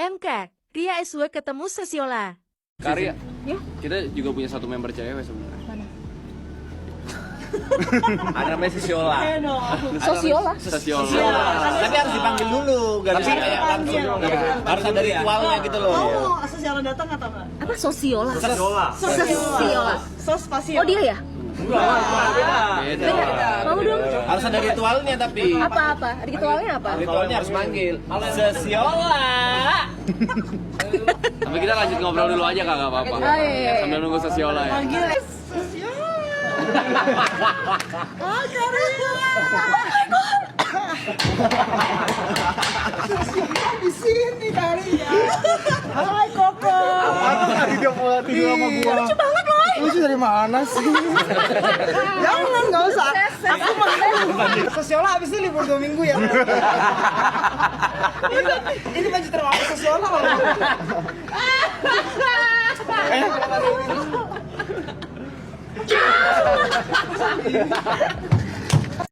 MK, Ria SW ketemu Sosiola. Karya. Ya? Kita juga punya satu member cewek sebenarnya. Mana? Ada namanya Sosiola. Sosiola. Sosiola. Tapi harus dipanggil dulu, gak bisa kayak langsung. Harus ada ritualnya gitu loh. Oh, Sosiola datang atau enggak? Apa Sosiola? Sosiola. Sosiola. Sos spasial. Oh dia ya? Beda. Mau dong. Harus ada ritualnya tapi. Apa? Ritualnya apa? Ritualnya harus manggil. Sosiola. Tapi kita lanjut ngobrol dulu aja kak, gak apa-apa. Oh, iya. Sambil nunggu Sosiola ya. Panggil Sosiola. Oh, Sosiola di sini Karya. Hai Koko. Dia mau tidur sama gua. Lucu banget loh. Lucu dari mana sih? Jangan, enggak usah. Aku mau. Sosiola habis ini libur 2 minggu ya. Ini baju terlalu Sosiola loh.